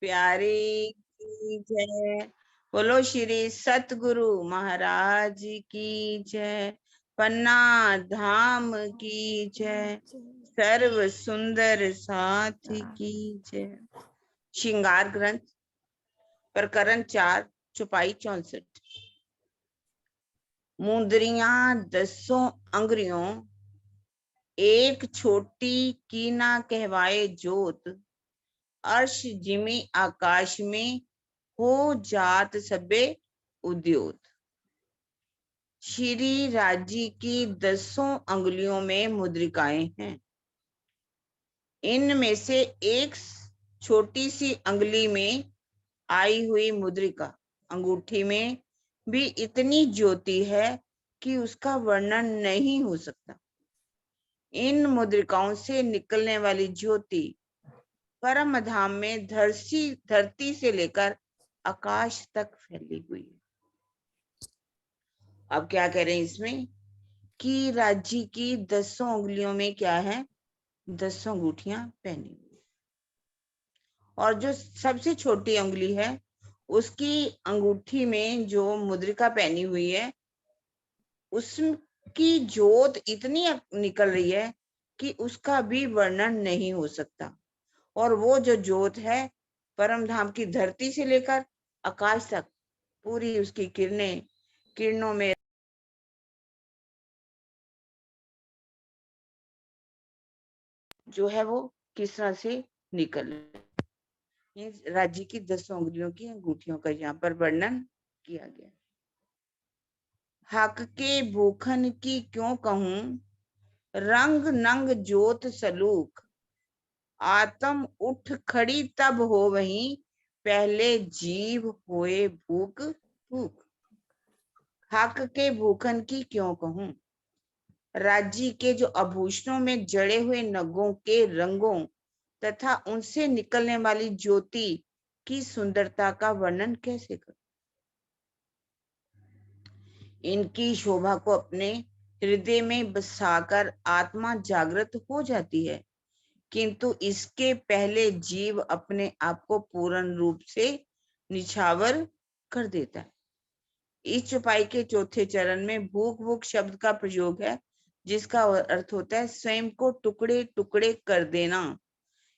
प्यारी की जय। बोलो श्री सतगुरु महाराज की जय। पन्ना धाम की जय। सर्व सुंदर साथ की जय। श्रृंगार ग्रंथ प्रकरण 4 चौपाई 64। मुंदरियां 10 अंगुरियों एक छोटी की ना कहवाए जोत। अर्श जिमी आकाश में हो जात सबे उद्योत। श्री राजी की 10 अंगुलियों में मुद्रिकाएं हैं। इनमें से एक छोटी सी अंगुली में आई हुई मुद्रिका अंगूठी में भी इतनी ज्योति है कि उसका वर्णन नहीं हो सकता। इन मुद्रिकाओं से निकलने वाली ज्योति परम धाम में धरती से लेकर आकाश तक फैली हुई है। अब क्या कह रहे हैं इसमें कि राज्य की 10 उंगलियों में क्या है, 10 अंगूठियां पहनी हुई, और जो सबसे छोटी उंगली है उसकी अंगूठी में जो मुद्रिका पहनी हुई है उसकी ज्योत इतनी निकल रही है कि उसका भी वर्णन नहीं हो सकता। और वो जो ज्योत है परम धाम की धरती से लेकर आकाश तक पूरी उसकी किरणों में जो है वो किस तरह से निकल राज्य की 10 उंगलियों की अंगूठियों का यहाँ पर वर्णन किया गया। हक के भूखन की क्यों कहूं, रंग नंग ज्योत सलूक। आत्म उठ खड़ी तब हो वहीं, पहले जीव होए भूख भूख। हक के भूखन की क्यों कहूं, राज्य के जो आभूषणों में जड़े हुए नगों के रंगों तथा उनसे निकलने वाली ज्योति की सुंदरता का वर्णन कैसे करूं। इनकी शोभा को अपने हृदय में बसाकर आत्मा जागृत हो जाती है, किंतु इसके पहले जीव अपने आप को पूर्ण रूप से निछावर कर देता है। इस चौपाई के चौथे चरण में भूख भूख शब्द का प्रयोग है, जिसका अर्थ होता है स्वयं को टुकड़े टुकड़े कर देना।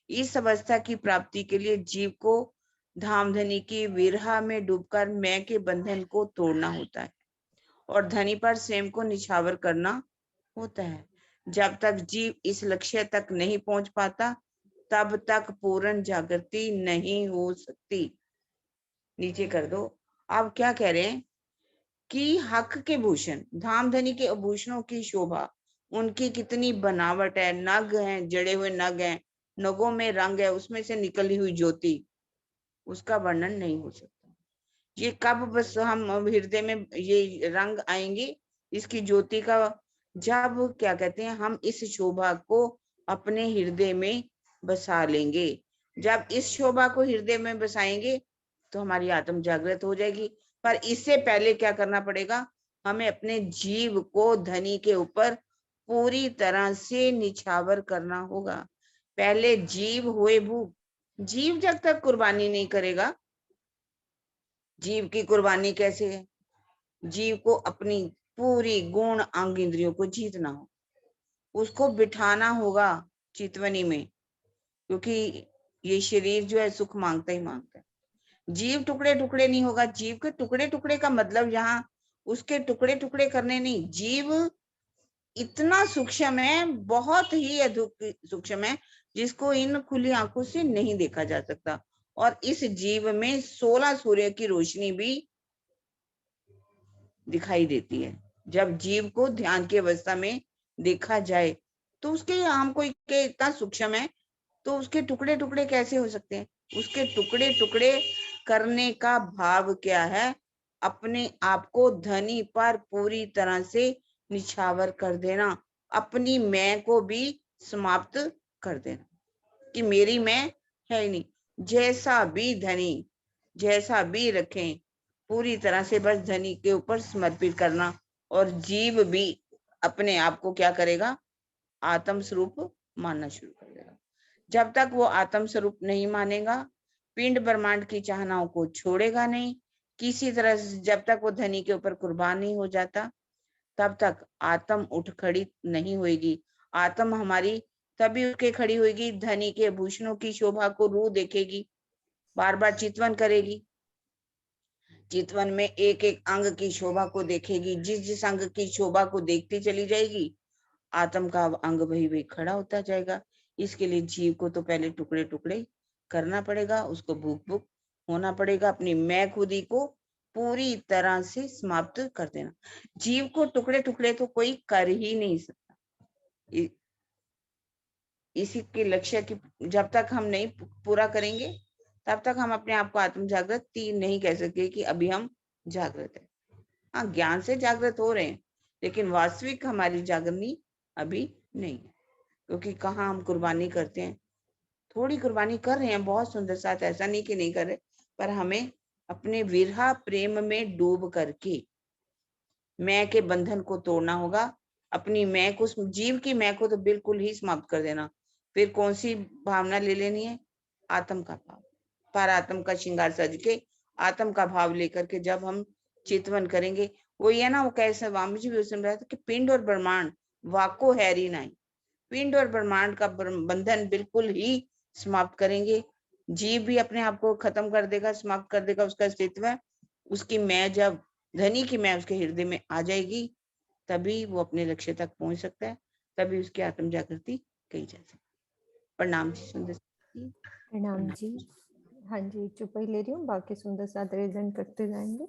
इस अवस्था की प्राप्ति के लिए जीव को धामधनी की विरहा में डूबकर मैं के बंधन को तोड़ना होता है और धनी पर स्वयं को निछावर करना होता है। जब तक जीव इस लक्ष्य तक नहीं पहुंच पाता तब तक पूर्ण जागृति नहीं हो सकती। नीचे कर दो। अब क्या कह रहे हैं कि हक के भूषण धामधनी के आभूषणों की शोभा, उनकी कितनी बनावट है, नग हैं, जड़े हुए नग हैं, नगों में रंग है, उसमें से निकली हुई ज्योति, उसका वर्णन नहीं हो सकता। ये कब बस हम हृदय में ये रंग आएंगे इसकी ज्योति का, जब क्या कहते हैं हम इस शोभा को अपने हृदय में बसा लेंगे। जब इस शोभा को हृदय में बसाएंगे तो हमारी आत्म जागृत हो जाएगी। पर इससे पहले क्या करना पड़ेगा, हमें अपने जीव को धनी के ऊपर पूरी तरह से निछावर करना होगा। पहले जीव होए भूख। जीव जब तक कुर्बानी नहीं करेगा, जीव की कुर्बानी कैसे है, जीव को अपनी पूरी गुण अंग इंद्रियों को जीतना हो, उसको बिठाना होगा चितवनी में, क्योंकि ये शरीर जो है सुख मांगता ही मांगता है। जीव टुकड़े टुकड़े नहीं होगा। जीव के टुकड़े टुकड़े का मतलब यहाँ उसके टुकड़े टुकड़े करने नहीं, जीव इतना सूक्ष्म है, बहुत ही अधिक सूक्ष्म है, जिसको इन खुली आंखों से नहीं देखा जा सकता। और इस जीव में 16 सूर्य की रोशनी भी दिखाई देती है। जब जीव को ध्यान की अवस्था में देखा जाए तो उसके हमको इतना सूक्ष्म है तो उसके टुकड़े टुकड़े कैसे हो सकते हैं। उसके टुकड़े टुकड़े करने का भाव क्या है, अपने आप को धनी पर पूरी तरह से निछावर कर देना, अपनी मैं को भी समाप्त कर देना कि मेरी मैं है ही नहीं। जैसा भी धनी जैसा भी रखें, पूरी तरह से बस धनी के ऊपर समर्पित करना। और जीव भी अपने आप को क्या करेगा, आत्म स्वरूप मानना शुरू कर देगा। जब तक वो आत्म स्वरूप नहीं मानेगा पिंड ब्रह्मांड की चाहनाओं को छोड़ेगा नहीं किसी तरह से। जब तक वो धनी के ऊपर कुर्बान नहीं हो जाता तब तक आत्म उठ खड़ी नहीं होगी। आत्म हमारी तभी उठ के खड़ी होगी, धनी के भूषणों की शोभा को रूह देखेगी, बार बार चितवन करेगी, चितवन में एक एक अंग की शोभा को देखेगी। जिस जिस अंग की शोभा को देखती चली जाएगी आत्म का अंग वही वही खड़ा होता जाएगा। इसके लिए जीव को तो पहले टुकड़े टुकड़े करना पड़ेगा, उसको भूख भूख होना पड़ेगा, अपनी मैं खुदी को पूरी तरह से समाप्त कर देना। जीव को टुकड़े टुकड़े तो कोई कर ही नहीं सकता। इसी के लक्ष्य की जब तक हम नहीं पूरा करेंगे तब तक हम अपने आप को आत्म जागृत नहीं कह सकते कि अभी हम जागृत है। हाँ, ज्ञान से जागृत हो रहे हैं लेकिन वास्तविक हमारी जागरणी अभी नहीं है, क्योंकि कहाँ हम कुर्बानी करते हैं। थोड़ी कुर्बानी कर रहे हैं, बहुत सुंदर साथ, ऐसा नहीं कि नहीं कर रहे, पर हमें अपने विरहा प्रेम में डूब करके मैं के बंधन को तोड़ना होगा। अपनी मैं को, जीव की मैं को तो बिल्कुल ही समाप्त कर देना। फिर कौन सी भावना ले लेनी है? आत्म का भाव, पर आत्म का श्रृंगार सज के आत्म का भाव लेकर के जब हम चितवन करेंगे, वो ये ना, वो कैसे स्वामी जी भी उसमें रहा था कि पिंड और ब्रह्मांड वाको हैरी नहीं, पिंड और ब्रह्मांड का बंधन बिल्कुल ही समाप्त करेंगे। जीव भी अपने आप को खत्म कर देगा, समाप्त कर देगा उसका अस्तित्व। उसकी मैं जब धनी की मैं उसके हृदय में आ जाएगी तभी वो अपने लक्ष्य तक पहुंच सकता है, तभी उसकी आत्म जागृति कही जा सकती। प्रणाम जी सुंदर जी। प्रणाम जी। हाँ जी, चुप ही ले रही हूँ, बाकी सुंदर साथ रिजन करते जाएंगे।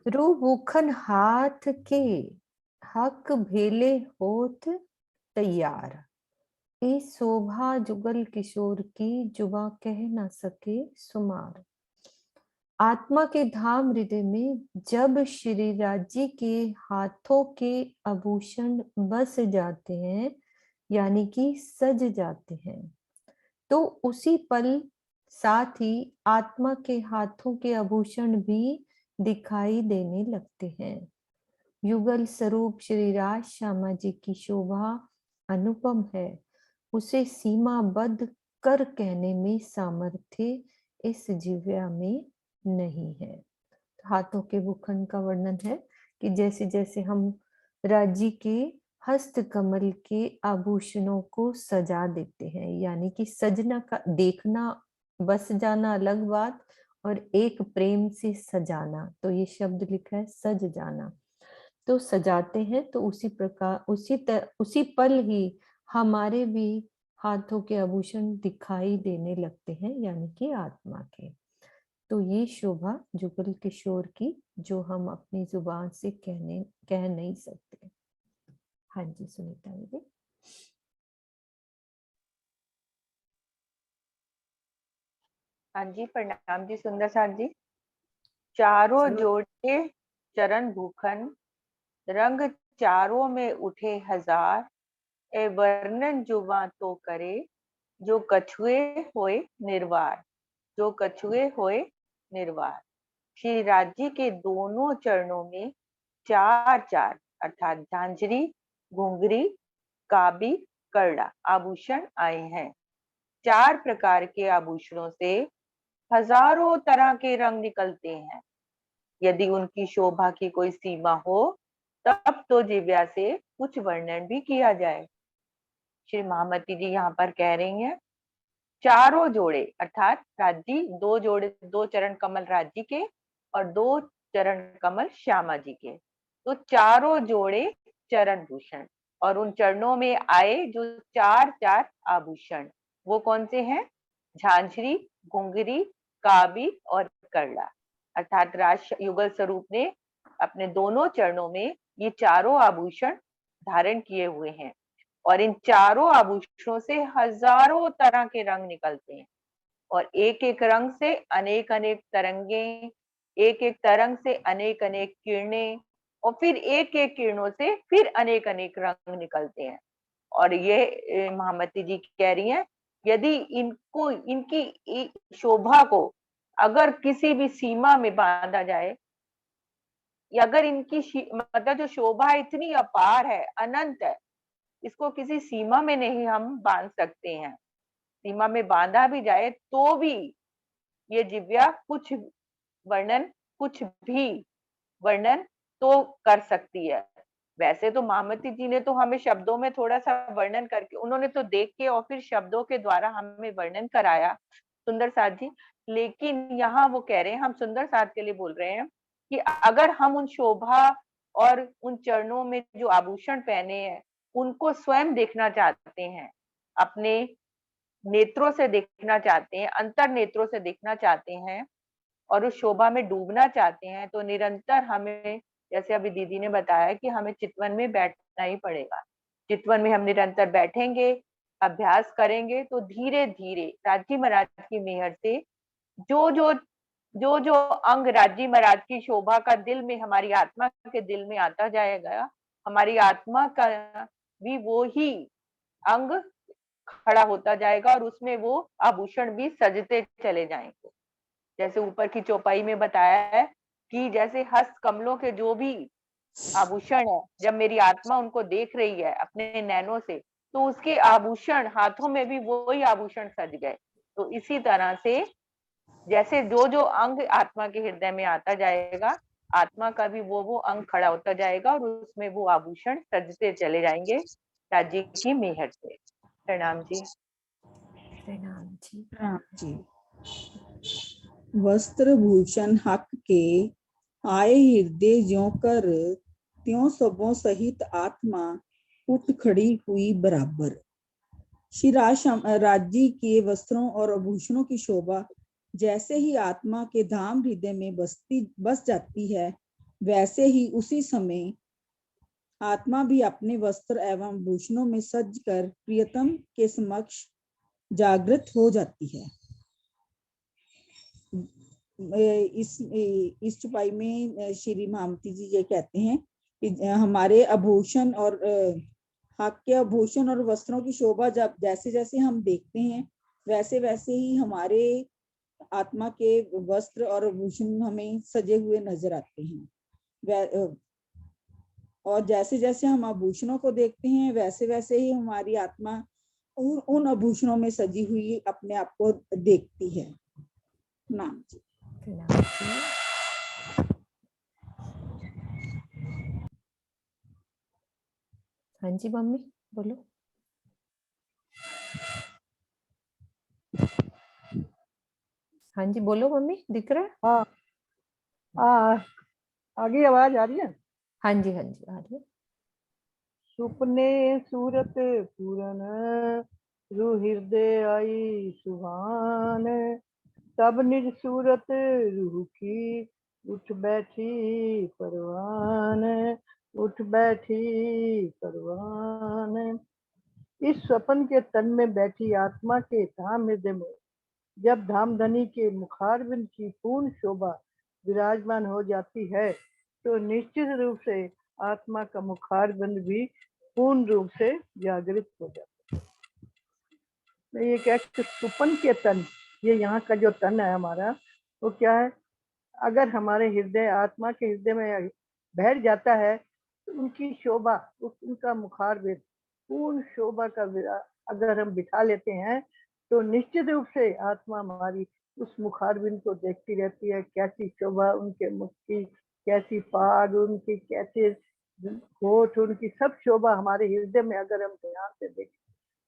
रू भूखन हाथ के हक भेले होत तैयार, ए शोभा जुगल किशोर की जुबा कह ना सके सुमार। आत्मा के धाम हृदय में जब श्री राज्य के हाथों के आभूषण बस जाते हैं, यानी कि सज जाते हैं, तो उसी पल साथ ही आत्मा के हाथों के आभूषण भी दिखाई देने लगते हैं। युगल स्वरूप श्री राज श्यामा जी की शोभा अनुपम है, उसे सीमाबद्ध कर कहने में सामर्थ्य इस जिव्या में नहीं है। हाथों के भूखंड का वर्णन है कि जैसे जैसे हम राज्य के हस्त कमल के आभूषणों को सजा देते हैं, यानी कि सजना का देखना, बस जाना अलग बात, और एक प्रेम से सजाना, तो ये शब्द लिखा है सज जाना, तो सजाते हैं, तो उसी प्रकार उसी पल ही हमारे भी हाथों के आभूषण दिखाई देने लगते हैं, यानी कि आत्मा के। तो ये शोभा जुगल किशोर की जो हम अपनी जुबान से कह नहीं सकते। हाँ जी सुनीता दीदी। हाँ जी, प्रणाम जी सुंदर साथ जी। चारों जोड़े चरण भूखन, रंग चारों में उठे हजार, ए वर्णन जुबां तो करे, जो कछुए होए निर्वार, जो कछुए होए निर्वार। श्री राज्य के दोनों चरणों में चार चार अर्थात झांझरी, घुंघरी, काबी, करड़ा आभूषण आए हैं। चार प्रकार के आभूषणों से हजारों तरह के रंग निकलते हैं। यदि उनकी शोभा की कोई सीमा हो तब तो जिव्या से कुछ वर्णन भी किया जाए। श्री महामती जी यहाँ पर कह रही हैं, चारों जोड़े अर्थात राज्य, दो जोड़े, दो चरण कमल राज्य के और दो चरण कमल श्यामा जी के, तो चारों जोड़े चरण भूषण, और उन चरणों में आए जो चार चार आभूषण, वो कौन से हैं? झांझरी, घुंघरी, काबी और करड़ा। अर्थात राज युगल स्वरूप ने अपने दोनों चरणों में ये चारों आभूषण धारण किए हुए हैं, और इन चारों आभूषणों से हजारों तरह के रंग निकलते हैं, और एक एक रंग से अनेक अनेक तरंगे, एक एक तरंग से अनेक अनेक किरणें, और फिर एक एक किरणों से फिर अनेक अनेक रंग निकलते हैं। और ये महामती जी कह रही हैं, यदि इनको, इनकी शोभा को अगर किसी भी सीमा में बांधा जाए, या अगर इनकी मतलब जो शोभा इतनी अपार है, अनंत है, इसको किसी सीमा में नहीं हम बांध सकते हैं। सीमा में बांधा भी जाए तो भी ये जिव्या कुछ भी वर्णन तो कर सकती है। वैसे तो महामती जी ने तो हमें शब्दों में थोड़ा सा वर्णन करके, उन्होंने तो देख के और फिर शब्दों के द्वारा हमें वर्णन कराया सुंदर साथ जी। लेकिन यहाँ वो कह रहे हैं, हम सुंदर साथ के लिए बोल रहे हैं कि अगर हम उन शोभा और उन चरणों में जो आभूषण पहने हैं उनको स्वयं देखना चाहते हैं, अपने नेत्रों से देखना चाहते हैं, अंतर नेत्रों से देखना चाहते हैं और उस शोभा में डूबना चाहते हैं, तो निरंतर हमें, जैसे अभी दीदी ने बताया कि हमें चितवन में बैठना ही पड़ेगा। चितवन में हम निरंतर बैठेंगे, अभ्यास करेंगे, तो धीरे धीरे राजी महाराज की मेहर से जो अंग राजी महाराज की शोभा का दिल में, हमारी आत्मा के दिल में आता जाएगा, हमारी आत्मा का भी वो ही अंग खड़ा होता जाएगा और उसमें वो आभूषण भी सजते चले जाएंगे। जैसे ऊपर की चौपाई में बताया है कि जैसे हस्त कमलों के जो भी आभूषण है, जब मेरी आत्मा उनको देख रही है अपने नैनों से, तो उसके आभूषण हाथों में भी वही आभूषण सज गए। तो इसी तरह से जैसे जो अंग आत्मा के हृदय में आता जाएगा, आत्मा का भी वो अंग खड़ा होता जाएगा और उसमें वो आभूषण सजते चले जाएंगे राजी की मेहर से। प्रणाम जी। प्रणाम जी। प्रणाम जी। वस्त्र भूषण हक के आए हृदय ज्यों कर, त्यों सबों सहित आत्मा उठ खड़ी हुई बराबर। श्री राज जी के वस्त्रों और आभूषणों की शोभा जैसे ही आत्मा के धाम हृदय में बस जाती है, वैसे ही उसी समय आत्मा भी अपने वस्त्र एवं आभूषणों में सज कर प्रियतम के समक्ष जागृत हो जाती है। इस चौपाई में श्री महामती जी ये कहते हैं कि हमारे आभूषण और हक के आभूषण और वस्त्रों की शोभा जब जैसे जैसे हम देखते हैं, वैसे वैसे ही हमारे आत्मा के वस्त्र और आभूषण हमें सजे हुए नजर आते हैं। और जैसे जैसे हम आभूषणों को देखते हैं, वैसे वैसे ही हमारी आत्मा उन आभूषणों में सजी हुई अपने आप को देखती है। नाम जी। हाँ जी मम्मी बोलो। हाँ जी बोलो मम्मी, दिख रहा है? हाँ आगे आवाज आ रही है? हाँ जी आ रही है। सुपने सूरत पूरन रू हृदय आई सुहान, तब निज सूरत रूह की उठ बैठी परवान, उठ बैठी परवान। इस स्वप्न के तन में बैठी आत्मा के धाम हृदय में जब धामधनी के मुखारबिंद की पूर्ण शोभा विराजमान हो जाती है, तो निश्चित रूप से आत्मा का मुखारबिंद भी पूर्ण रूप से जागृत हो जाता है। ये क्या सुपन के तन, ये यहाँ का जो तन है हमारा, वो क्या है, अगर हमारे हृदय आत्मा के हृदय में बैठ जाता है तो उनकी शोभा, उनका मुखारबिंद पूर्ण शोभा का अगर हम बिठा लेते हैं, तो निश्चित रूप से आत्मा हमारी उस मुखारबिंद को देखती रहती है। कैसी शोभा उनके मुख की, कैसी पाग उनकी, कैसे होठ उनकी, सब शोभा हमारे हृदय में अगर हम ध्यान से देखें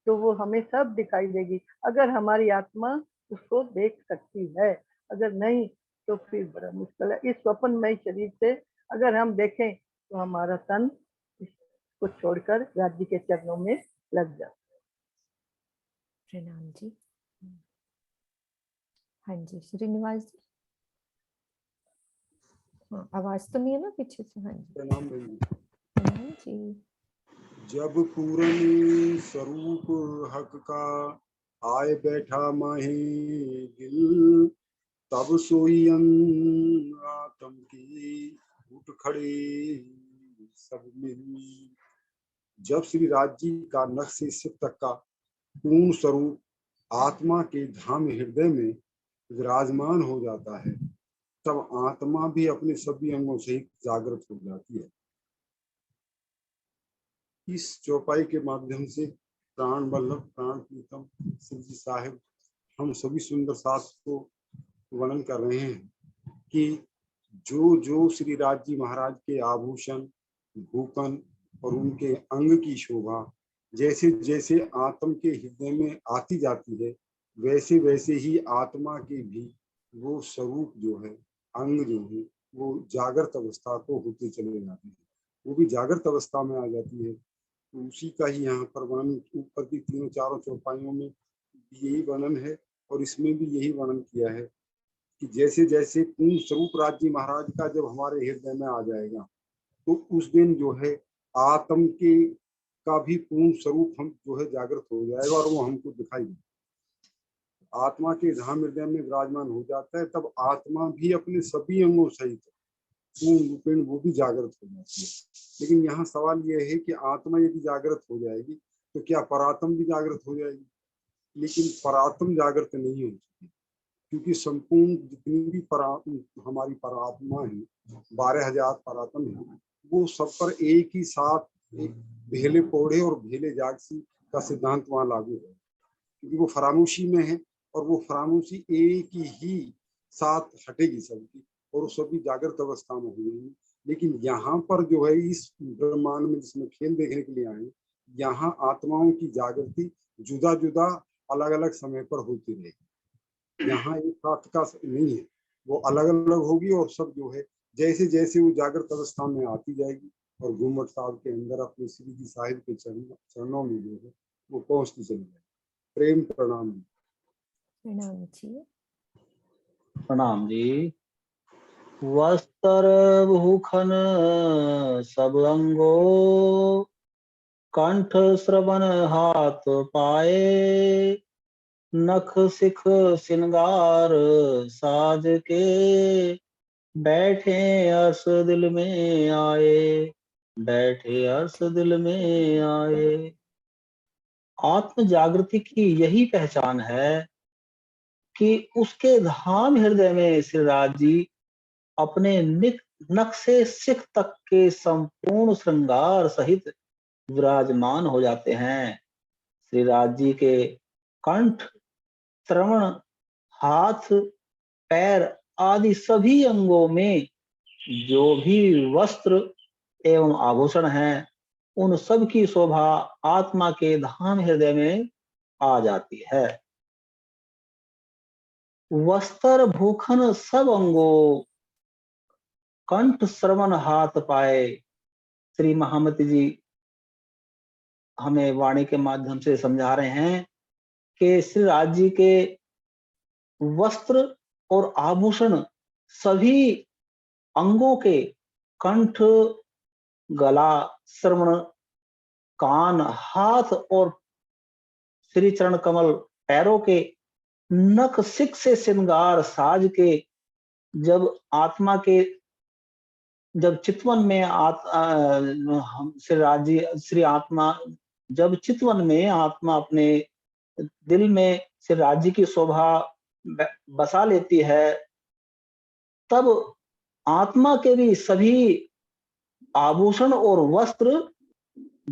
तो वो हमें सब दिखाई देगी, अगर हमारी आत्मा उसको देख सकती है। अगर नहीं तो फिर बड़ा मुश्किल है। इस स्वप्नमय शरीर से अगर हम देखें तो हमारा तन इसको छोड़कर राज्य के चरणों में लग जाता है। प्रणाम जी। हाँ जी श्रीनिवास जी। हाँ आवाज तो नहीं है ना पीछे से? हाँ जी प्रणाम प्रणाम जी। जब पूर्ण स्वरूप हक का आए बैठा माही दिल, तब सोई आत्म की उठ खड़ी सब मिल। जब श्री राज जी का नख से सिर तक का पूर्ण स्वरूप आत्मा के धाम हृदय में विराजमान हो जाता है, तब आत्मा भी अपने सभी अंगों से जागृत हो जाती है। इस चौपाई के माध्यम से प्राण वल्लभ, प्राण प्रीतम शिव जी साहिब हम सभी सुंदर साथ को वर्णन कर रहे हैं कि जो जो श्री राज जी महाराज के आभूषण, भूखन और उनके अंग की शोभा जैसे जैसे आत्म के हृदय में आती जाती है, वैसे वैसे ही आत्मा के भी वो स्वरूप जो है, अंग जो है, वो जागृत अवस्था को होते चले जाते हैं, वो भी जागृत अवस्था में आ जाती है। तो उसी का ही यहाँ पर वर्णन ऊपर की तीनों चारों चौपाइयों में यही वर्णन है और इसमें भी यही वर्णन किया है कि जैसे जैसे पूर्ण स्वरूप राज जी महाराज का जब हमारे हृदय में आ जाएगा तो उस दिन जो है आत्म के का भी पूर्ण स्वरूप हम जो है जागृत हो जाएगा और वो हमको दिखाई देगा। आत्मा के धाम हृदय में विराजमान हो जाता है, तब आत्मा भी अपने सभी अंगों सहित पूर्ण रूपेण वो भी जागृत हो जाती है। लेकिन यहाँ सवाल यह है कि आत्मा यदि जागृत हो जाएगी तो क्या परात्म भी जागृत हो जाएगी? लेकिन परात्म जागृत नहीं हो सकती, क्योंकि संपूर्ण जितनी भी हमारी परात्मा है, 12,000 परात्म है, वो सब पर एक ही साथ एक भेले पौड़े और भेले जागसी का सिद्धांत वहां लागू है, क्योंकि वो फरामोशी में है और वो फरामोशी एक ही साथ हटेगी सबकी और वो सभी जागृत अवस्था में हो जाएंगी। लेकिन यहाँ पर जो है इस ब्रह्मांड में जिसमें खेल देखने के लिए आए, यहाँ आत्माओं की जागृति जुदा जुदा अलग अलग समय पर होती रहेगी। यहाँ एक साथ का नहीं है, वो अलग अलग होगी और सब जो है जैसे जैसे वो जागृत अवस्था में आती जाएगी और घूमट साहब के अंदर अपने श्री जी साहिब के चरणों में जो है वो पहुंचती चली जाएगी। प्रेम प्रणाम। प्रणाम जी। प्रणाम जी। वस्त्र भूखन सब अंगो, कंठ श्रवण हाथ पाए, नख सिख सिंगार साज के, बैठे अर्श दिल में आए, बैठे अर्श दिल में आए। आत्म जागृति की यही पहचान है कि उसके धाम हृदय में श्री राज जी अपने नख से सिख तक के संपूर्ण श्रृंगार सहित विराजमान हो जाते हैं। श्री राज जी के कंठ, श्रवण, हाथ, पैर आदि सभी अंगों में जो भी वस्त्र एवं आभूषण हैं, उन सब की शोभा आत्मा के धाम हृदय में आ जाती है। वस्त्र भूखन सब अंगो, कंठ श्रवण हाथ पाए। श्री महामती जी हमें वाणी के माध्यम से समझा रहे हैं कि श्री राज जी के वस्त्र और आभूषण सभी अंगों के, कंठ, गला, श्रवण, कान, हाथ और श्री चरण कमल पैरों के, नख सिख से श्रृंगार साज के, जब आत्मा के जब चितवन में श्री राज जी श्री आत्मा जब चितवन में आत्मा अपने दिल में श्री राज जी की शोभा बसा लेती है, तब आत्मा के भी सभी आभूषण और वस्त्र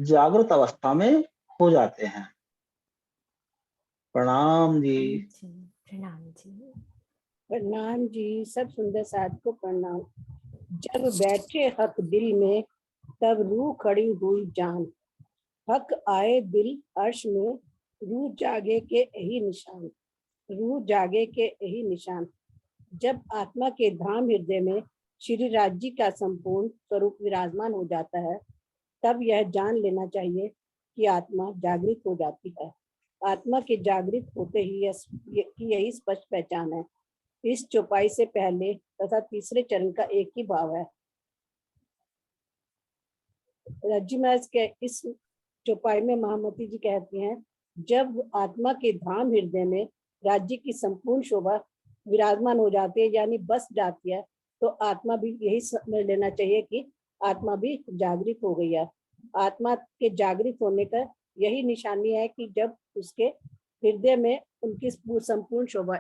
जागृत अवस्था में हो जाते हैं। प्रणाम जी। प्रणाम जी। प्रणाम जी। सब सुंदर साथ को प्रणाम। जब बैठे हक दिल में, तब रूह खड़ी हुई जान, हक आए दिल अर्श में, रूह जागे के यही निशान, रूह जागे के यही निशान। जब आत्मा के धाम हृदय में श्री राज जी का संपूर्ण स्वरूप विराजमान हो जाता है, तब यह जान लेना चाहिए कि आत्मा जागृत हो जाती है। आत्मा के जागृत होते ही यही स्पष्ट पहचान है। इस चौपाई से पहले तथा तीसरे चरण का एक ही भाव है। रज्जी महाराज के इस चौपाई में महामती जी कहती हैं, जब आत्मा के धाम हृदय में राज्य की संपूर्ण शोभा विराजमान हो जाती है, यानी बस जाती है, तो आत्मा भी यही समझ लेना चाहिए कि आत्मा भी जागृत हो गई है। आत्मा के जागृत होने का यही निशानी है कि जब उसके हृदय में उनकी संपूर्ण शोभा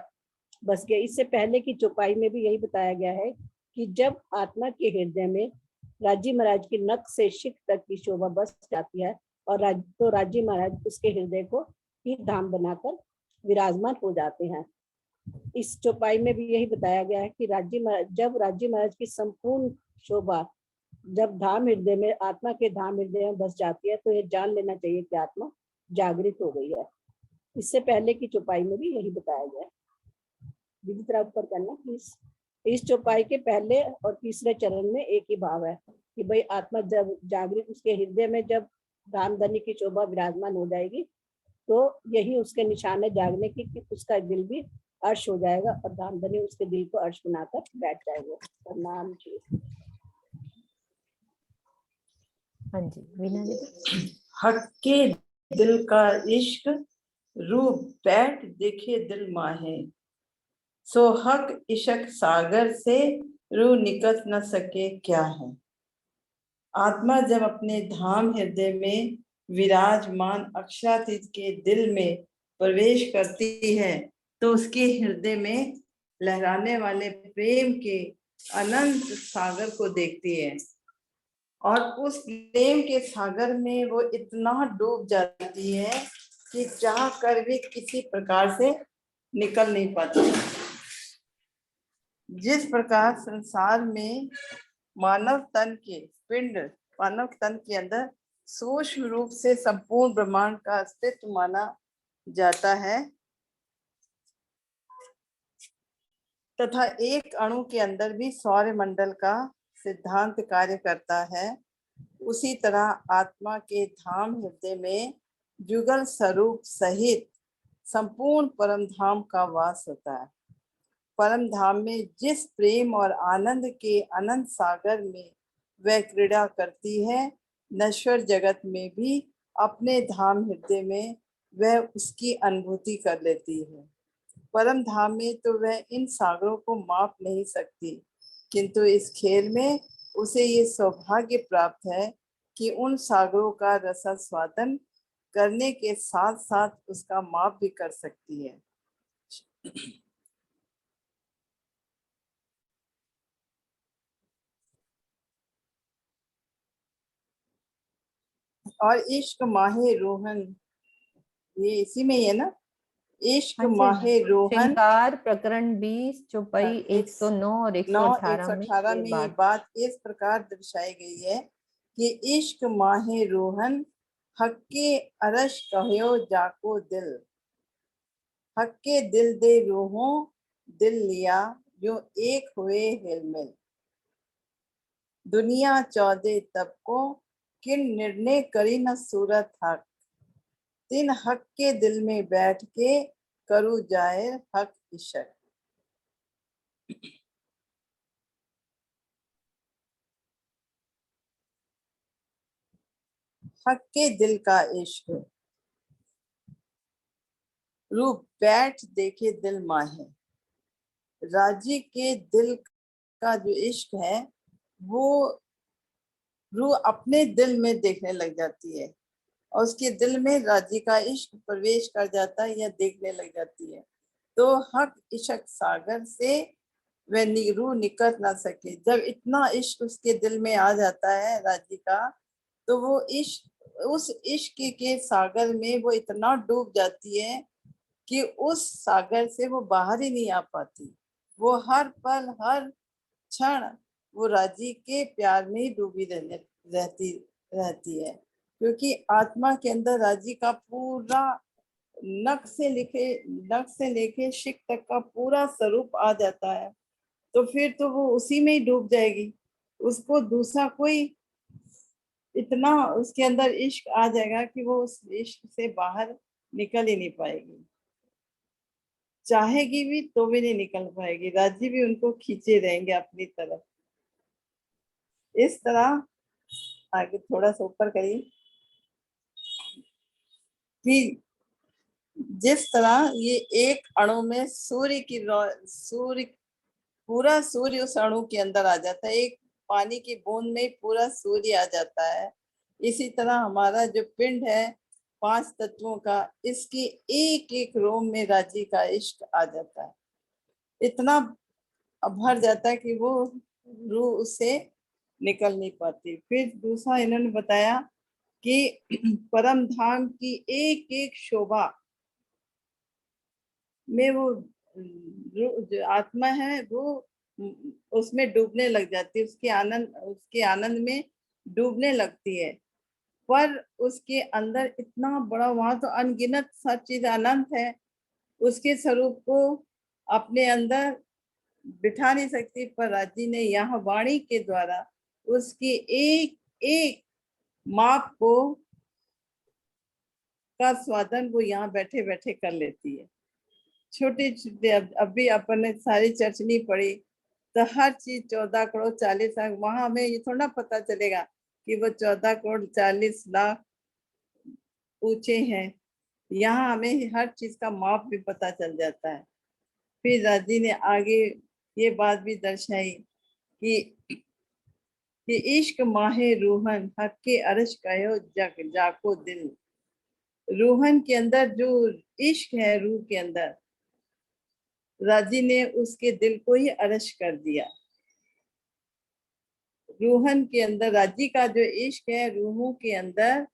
बस गई। इससे पहले की चौपाई में भी यही बताया गया है कि जब आत्मा के हृदय में राजी महाराज की नख से शिख तक की शोभा बस जाती है और राजी महाराज उसके हृदय को ही धाम बनाकर विराजमान हो जाते हैं। इस चौपाई में भी यही बताया गया है कि जब राज्य महाराज की संपूर्ण शोभा जब धाम हृदय में, आत्मा के धाम हृदय में बस जाती है, तो ये जान लेना चाहिए कि आत्मा जागृत हो गई है। इससे पहले की चौपाई में भी यही बताया गया है। दीदी तरह ऊपर करना प्लीज। इस चौपाई के पहले और तीसरे चरण में एक ही भाव है कि भाई आत्मा जब जागृत, उसके हृदय में जब धामधनी की शोभा विराजमान हो जाएगी, तो यही उसके निशान है जागने की, कि उसका दिल भी अर्श हो जाएगा और धामधनी उसके दिल को अर्श बनाकर बैठ जाएगा। प्रणाम जी। हाँ जी वीना दीदी। हक के दिल का इश्क रूप बैठ देखे दिल माहे, सो हक इश्क सागर से रू निकल न सके क्या है। आत्मा जब अपने धाम हृदय में विराजमान अक्षरातीत के दिल में प्रवेश करती है, तो उसके हृदय में लहराने वाले प्रेम के अनंत सागर को देखती है और उस प्रेम के सागर में वो इतना डूब जाती है कि चाह कर भी किसी प्रकार से निकल नहीं पाती। जिस प्रकार संसार में मानव तन के अंदर सूक्ष्म रूप से संपूर्ण ब्रह्मांड का अस्तित्व माना जाता है तथा एक अणु के अंदर भी सौर मंडल का सिद्धांत कार्य करता है, उसी तरह आत्मा के धाम हृदय में जुगल स्वरूप सहित संपूर्ण परम धाम का वास होता है। परम धाम में जिस प्रेम और आनंद के अनंत सागर में वह क्रीड़ा करती है, नश्वर जगत में भी अपने धाम हृदय में वह उसकी अनुभूति कर लेती है। परम धाम में तो वह इन सागरों को माप नहीं सकती, किंतु इस खेल में उसे ये सौभाग्य प्राप्त है कि उन सागरों का रसास्वादन करने के साथ साथ उसका माप भी कर सकती है। और इश्क माहे रोहन, ये इसी में ही है ना, इश्क माहे रोहन। श्रृंगार प्रकरण 20 चौपाई 109 और 118 में ये बात इस प्रकार दर्शाई गई है कि इश्क माहे रोहन हक्के अरश कहो जाको दिल, हक्के दिल दे रोहों दिल लिया जो एक हुए हिलमिल। दुनिया 14 तबकों किन निर्णय करी न सूरत हक, तीन हक के दिल में बैठ के करू जाहिर हक इश्क। हक के दिल का इश्क रूप बैठ देखे दिल माहे। राजी के दिल का जो इश्क है वो रूह अपने दिल में देखने लग जाती है और उसके दिल में राजी का इश्क प्रवेश कर जाता है या देखने लग जाती है, तो हक इश्क सागर से वह रूह निकल ना सके। जब इतना इश्क उसके दिल में आ जाता है राजी का, तो वो इश्क, उस इश्क के सागर में वो इतना डूब जाती है कि उस सागर से वो बाहर ही नहीं आ पाती। वो हर पल हर क्षण वो राजी के प्यार में ही डूबी रहती है, क्योंकि आत्मा के अंदर राजी का पूरा नख से लेके शिक तक का पूरा स्वरूप आ जाता है, तो फिर तो वो उसी में ही डूब जाएगी। उसको दूसरा कोई इतना उसके अंदर इश्क आ जाएगा कि वो उस इश्क से बाहर निकल ही नहीं पाएगी, चाहेगी भी तो भी नहीं निकल पाएगी। राजी भी उनको खींचे रहेंगे अपनी तरफ। इस तरह आगे थोड़ा सा ऊपर करिए कि जिस तरह ये एक अणु में पूरा सूर्य उस अणु के अंदर आ जाता है, एक पानी की बूंद में पूरा सूर्य आ जाता है, इसी तरह हमारा जो पिंड है 5 तत्वों का, इसकी एक एक रोम में राजी का इश्क आ जाता है, इतना भर जाता है कि वो रूह उससे निकल नहीं पाती। फिर दूसरा इन्होंने बताया कि परम धाम की एक एक शोभा में वो जो आत्मा है वो उसमें डूबने लग जाती है, उसके आनंद में डूबने लगती है। पर उसके अंदर इतना बड़ा, वहां तो अनगिनत सब चीज अनंत है, उसके स्वरूप को अपने अंदर बिठा नहीं सकती। पर राजी ने यहाँ वाणी के द्वारा उसकी एक एक माप को का स्वादन वो यहाँ बैठे बैठे कर लेती है। छोटे छोटे अभी अपन ने सारी चर्चनी पढ़ी तो हर चीज 14 करोड़ 40 लाख, वहां हमें ये थोड़ा पता चलेगा कि वो 14 करोड़ 40 लाख ऊंचे हैं। यहाँ हमें हर चीज का माप भी पता चल जाता है। फिर राजी ने आगे ये बात भी दर्शाई कि इश्क माहे रूहन हक के अर्श कहो जाको दिल। रूहन के अंदर जो इश्क है, रूह के अंदर, राजी ने उसके दिल को ही अर्श कर दिया। रूहन के अंदर राजी का जो इश्क है, रूहों के अंदर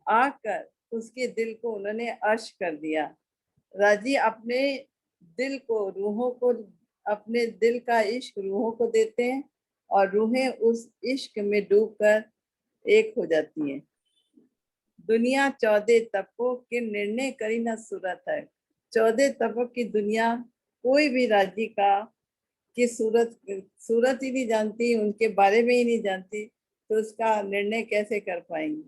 आकर उसके दिल को उन्होंने अर्श कर दिया। राजी अपने दिल को, रूहों को, अपने दिल का इश्क रूहों को देते हैं और रूहें उस इश्क में डूबकर एक हो जाती हैं। दुनिया 14 तपों के निर्णय करी न सूरत है। 14 तपों की दुनिया कोई भी राजी का की सूरत ही नहीं जानती, उनके बारे में ही नहीं जानती, तो उसका निर्णय कैसे कर पाएंगे।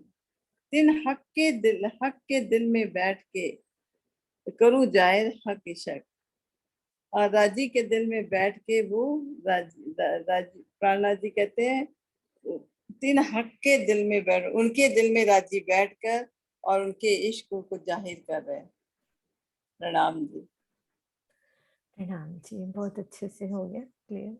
तीन हक के दिल में बैठ के करूँ जाहिर हक इशक। और राजी के दिल में बैठ के वो राजी प्राणा जी कहते हैं, तीन हक के दिल में बैठ, उनके दिल में राजी बैठकर और उनके इश्क को जाहिर कर रहे हैं। प्रणाम जी। प्रणाम जी, बहुत अच्छे से हो गया क्लियर।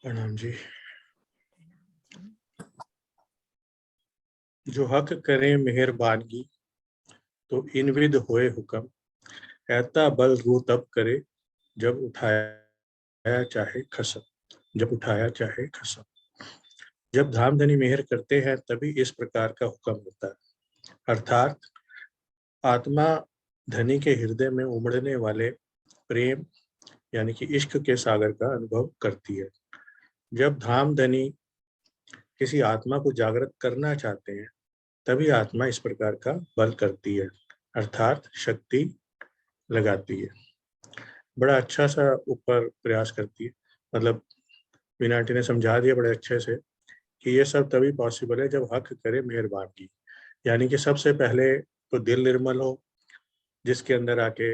प्रणाम जी। जो हक करे मेहरबानगी तो इनविद होए हुक्म, ऐता बल रू तब करे जब उठाया चाहे खसम, जब उठाया चाहे खसम। जब धाम धनी मेहर करते हैं तभी इस प्रकार का हुक्म होता है, अर्थात आत्मा धनी के हृदय में उमड़ने वाले प्रेम यानी कि इश्क के सागर का अनुभव करती है। जब धाम धनी किसी आत्मा को जागृत करना चाहते हैं तभी आत्मा इस प्रकार का बल करती है, अर्थात शक्ति लगाती है। बड़ा अच्छा सा ऊपर प्रयास करती है, मतलब मीना आंटी ने समझा दिया बड़े अच्छे से कि ये सब तभी पॉसिबल है जब हक करे मेहरबानगी, यानी कि सबसे पहले तो दिल निर्मल हो, जिसके अंदर आके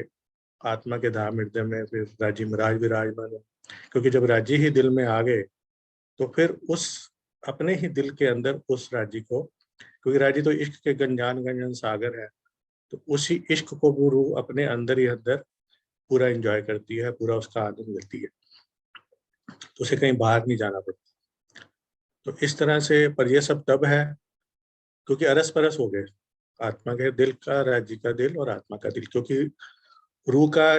आत्मा के धाम हृदय में फिर राजी महाराज विराजमान हो। क्योंकि जब राजी ही दिल में आ गए तो फिर उस अपने ही दिल के अंदर उस राजी को, क्योंकि राजी तो इश्क के गंजन सागर है, तो उसी इश्क को वो रूह अपने अंदर ही अंदर पूरा एंजॉय करती है, पूरा उसका आनंद लेती है, तो उसे कहीं बाहर नहीं जाना पड़ता। तो इस तरह से, पर यह सब तब है क्योंकि अरस परस हो गए आत्मा के दिल का, राजी का दिल और आत्मा का दिल, क्योंकि रूह का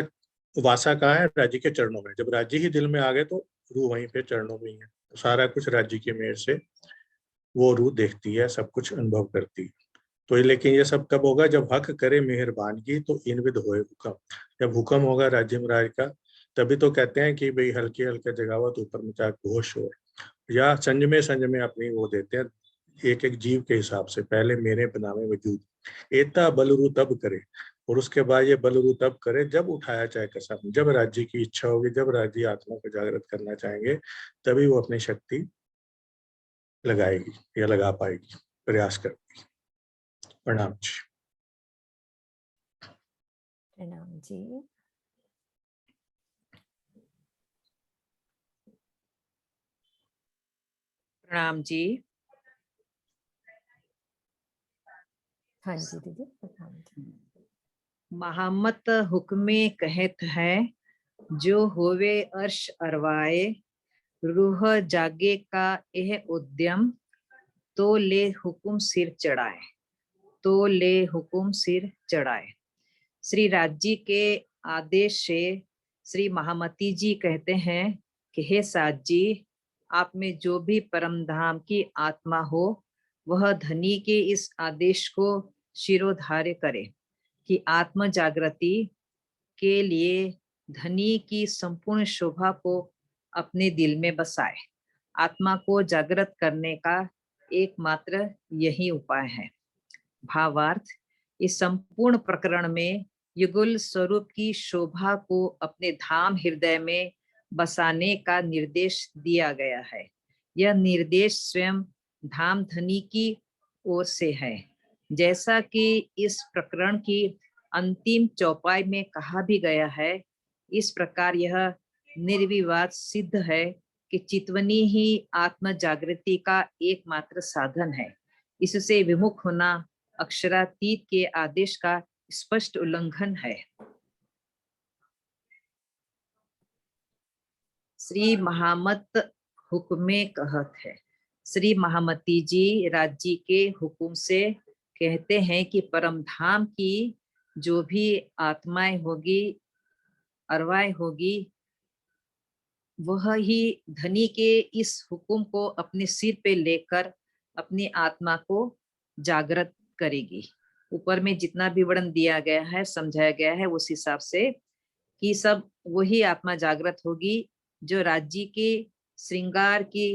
वासा कहाँ है? राजी के चरणों में। जब राजी ही दिल में आ गए तो रूह वहीं पे चरणों में ही है, तो सारा कुछ राजी की मेहर से वो रूह देखती है, सब कुछ अनुभव करती है। तो लेकिन ये सब कब होगा? जब हक करे मेहरबानगी तो इनविद होए हुक्म। जब हुक्म होगा राज्य महाराज का तभी तो कहते हैं कि भाई हल्के हल्के जगावत ऊपर मचा घोष हो, या संज में अपनी वो देते हैं एक एक जीव के हिसाब से, पहले मेरे बनावे वजूद एता बलरू तब करे, और उसके बाद ये बलरू तब करे जब उठाया चाहे कसम। जब राज्य की इच्छा होगी, जब राज्य आत्मा को जागृत करना चाहेंगे तभी वो अपनी शक्ति लगाएगी या लगा पाएगी, प्रयास करेगी। प्रणाम जी। प्रणाम जी। प्रणाम जी। हाँ जी दीदी, प्रणाम जी। महामत हुक्मे कहत है, जो होवे अर्श अरवाए, रूह जागे का यह उद्यम, तो ले हुक्म सिर चढ़ाए, तो ले हुक्म सिर चढ़ाए। श्री राजी के आदेश से श्री महामती जी कहते हैं कि हे साथ जी, आप में जो भी परम धाम की आत्मा हो वह धनी के इस आदेश को शिरोधार्य करे कि आत्म जागृति के लिए धनी की संपूर्ण शोभा को अपने दिल में बसाए। आत्मा को जागृत करने का एकमात्र यही उपाय है। भावार्थ, इस संपूर्ण प्रकरण में युगल स्वरूप की शोभा को अपने धाम हृदय में बसाने का निर्देश दिया गया है। यह निर्देश स्वयं धाम धनी की ओर से है। जैसा कि इस प्रकरण की अंतिम चौपाई में कहा भी गया है, इस प्रकार यह निर्विवाद सिद्ध है कि चितवनी ही आत्म जागृति का एकमात्र साधन है। इससे विमुख होना अक्षरातीत के आदेश का स्पष्ट उल्लंघन है। श्री महामत हुक्मे कहत है। श्री महामती जी राज्य के हुक्म से कहते हैं कि परम धाम की जो भी आत्माएं होगी, अरवाएं होगी, वह ही धनी के इस हुक्म को अपने सिर पे लेकर अपनी आत्मा को जागृत करेगी। ऊपर में जितना भी वर्णन दिया गया है, समझाया गया है, उस हिसाब से कि सब वही आत्मा जागृत होगी जो राज्य के श्रृंगार की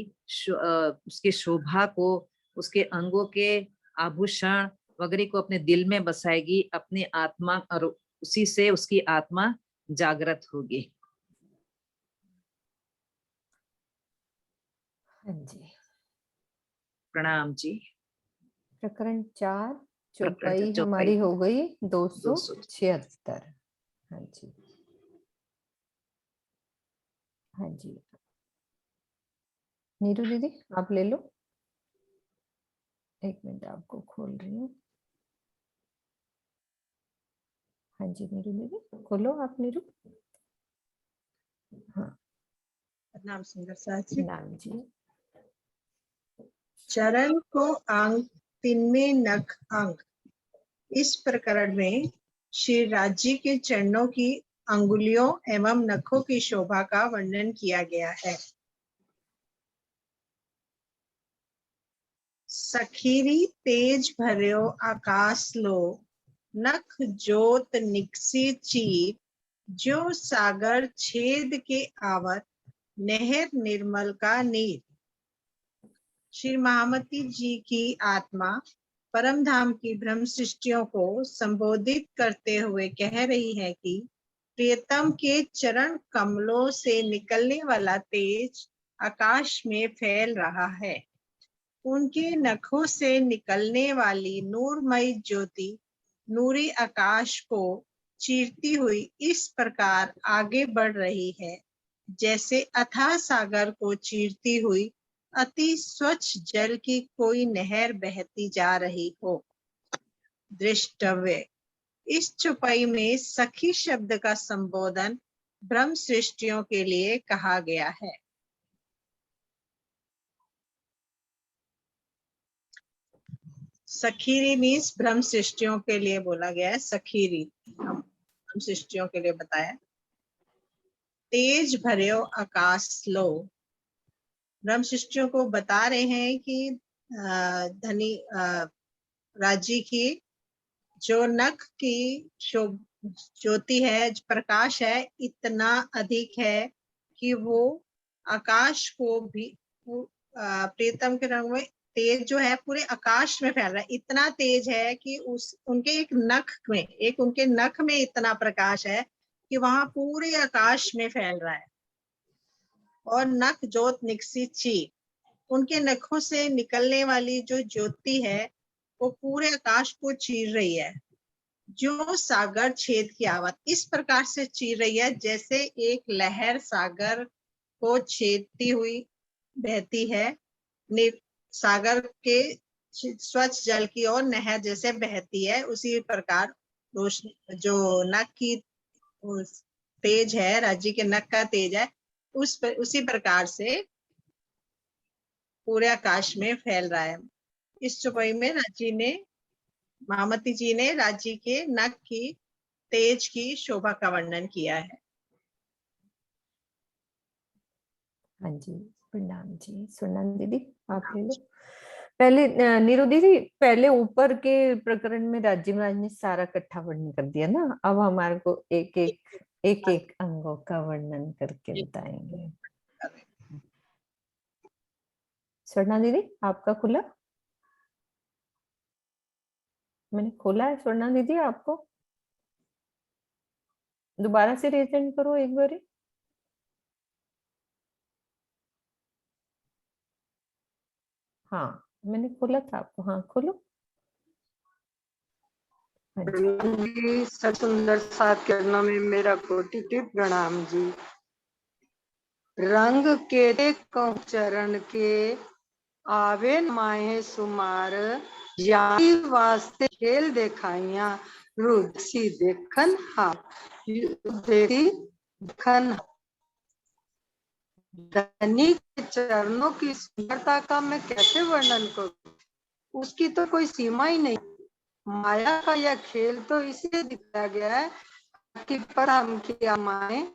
उसके शोभा को, उसके अंगों के आभूषण वगैरह को अपने दिल में बसाएगी अपनी आत्मा, और उसी से उसकी आत्मा जागृत होगी। हाँ जी, प्रणाम जी। प्रकरण 4 प्रकरण चौपाई चौपाई हमारी हो गई 276। हाँ जी, हाँ जी, नीरू दीदी आप ले लो, एक मिनट आपको खोल रही हूँ। हाँ जी नीरू दीदी खोलो आप, नीरू। हाँ नाम सुंदर साथ जी। नाम जी। चरण को अंग, तिनमें नख अंग। इस प्रकरण में श्री राज्य के चरणों की अंगुलियों एवं नखों की शोभा का वर्णन किया गया है। सखीरी तेज भर्यो आकाश लो, नख जोत निकसी चीर, जो सागर छेद के आवत, नहर निर्मल का नीर। श्री महामती जी की आत्मा परम धाम की ब्रह्म सृष्टियों को संबोधित करते हुए कह रही है कि प्रियतम के चरण कमलों से निकलने वाला तेज आकाश में फैल रहा है। उनके नखों से निकलने वाली नूरमयी ज्योति नूरी आकाश को चीरती हुई इस प्रकार आगे बढ़ रही है, जैसे अथाह सागर को चीरती हुई अति स्वच्छ जल की कोई नहर बहती जा रही हो। दृष्टव्य, इस चौपाई में सखी शब्द का संबोधन ब्रह्म सृष्टियों के लिए कहा गया है। सखीरी मीन्स ब्रह्म सृष्टियों के लिए बोला गया है। सखीरी ब्रह्म सृष्टियों के लिए बताया। तेज भर्यो आकाश लो, ब्रह्म सृष्टियों को बता रहे हैं कि धनी राज्य की जो नख की ज्योति है, प्रकाश है, इतना अधिक है कि वो आकाश को भी प्रीतम के रंग में तेज जो है पूरे आकाश में फैल रहा है। इतना तेज है कि उनके उनके नख में इतना प्रकाश है कि वहां पूरे आकाश में फैल रहा है। और नख ज्योत निकसी ची, उनके नखों से निकलने वाली जो ज्योति है वो पूरे आकाश को चीर रही है। जो सागर छेद की आवत, इस प्रकार से चीर रही है जैसे एक लहर सागर को छेदती हुई बहती है, सागर के स्वच्छ जल की ओर नहर जैसे बहती है। उसी प्रकार रोशनी जो नख की तेज है, राज्य के नख का तेज है, उसी प्रकार से पूरे आकाश में फैल रहा है। इस चौपाई में महामती जी ने राज्य के नख की तेज की शोभा का वर्णन किया है। हाँ जी प्रणाम जी। सुनन दीदी आप ले लो। पहले नीरू दीदी, पहले ऊपर के प्रकरण में राजीव राज ने सारा इकट्ठा वर्णन कर दिया ना, अब हमारे को एक एक अंगों का वर्णन करके बताएंगे। स्वर्णा दीदी आपका खुला? मैंने खोला है स्वर्णा दीदी, आपको दोबारा से रेजेंट करो एक बारी। हाँ मैंने खोला था आपको, हाँ खोलो। हाँ जी। जी सुंदर सात चरणों में मेरा कोटि प्रणाम जी। रंग के कहूँ चरण के आवे माहे सुमार, यानी वास्ते खेल देखाइया रुचि देखन हा देखी देखन। धनी के चरणों की सुंदरता का मैं कैसे वर्णन करूं, उसकी तो कोई सीमा ही नहीं। माया का यह खेल तो इसलिए दिखाया गया है कि पर हम क्या माने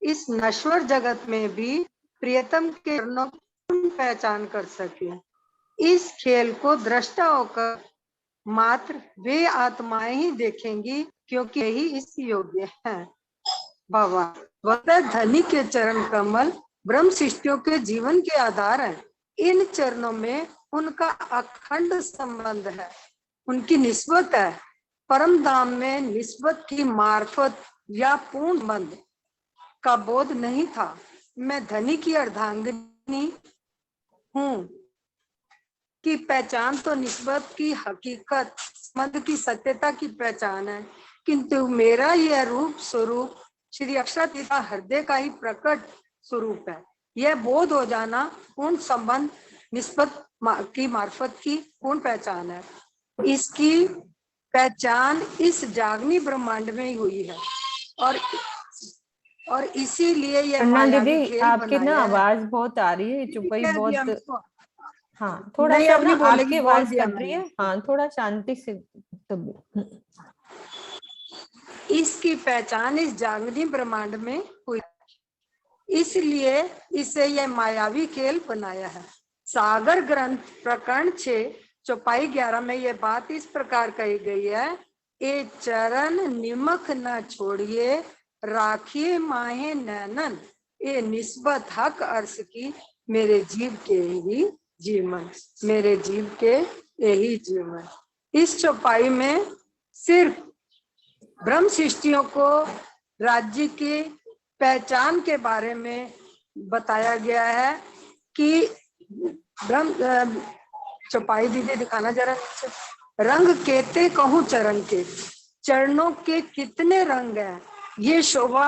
इस नश्वर जगत में भी प्रियतम के चरणों की पहचान कर सके। इस खेल को दृष्टा होकर मात्र वे आत्माएं ही देखेंगी, क्योंकि यही इस योग्य है। भगवान वह धनी के चरण कमल ब्रह्म शिष्यों के जीवन के आधार है। इन चरणों में उनका अखंड संबंध है, उनकी निस्बत है। परम धाम में निस्बत की मार्फत या पूर्ण बंध का बोध नहीं था। मैं धनी की अर्धांगिनी हूँ की पहचान तो निस्बत की हकीकत संबंध की सत्यता की पहचान है, किंतु मेरा यह रूप स्वरूप श्री अक्षर पिता हृदय का ही प्रकट स्वरूप है। यह बोध हो जाना पूर्ण संबंध निस्बत की मार्फत की पूर्ण पहचान है। इसकी पहचान इस जागनी ब्रह्मांड में ही हुई है और इसीलिए यह मायावी दीदी खेल आपकी ना बनाया है। आवाज बहुत आ रही है, चुपाई बहुत। हाँ थोड़ा नहीं, सा अब ना नहीं बोलेगी, आपकी बोल आवाज दिया कट रही है। मैंने। हाँ थोड़ा शांति से तब। इसकी पहचान इस जागनी ब्रह्मांड में हुई, इसलिए इसे यह मायावी खेल बनाया है। सागर ग्रंथ प्रकरण 6 चौपाई 11 में यह बात इस प्रकार कही गई है, ए चरण निमक न छोड़िए राखिए माहे नैनन, ए निस्बत हक अर्श की मेरे जीव के ही जीवन, मेरे जीव के यही जीवन। इस चौपाई में सिर्फ ब्रह्म सृष्टियों को राज्य की पहचान के बारे में बताया गया है कि ब्रह्म चौपाई दीदी दिखाना जरा। रंग केते कहूँ चरण के, चरणों के कितने रंग हैं। ये शोभा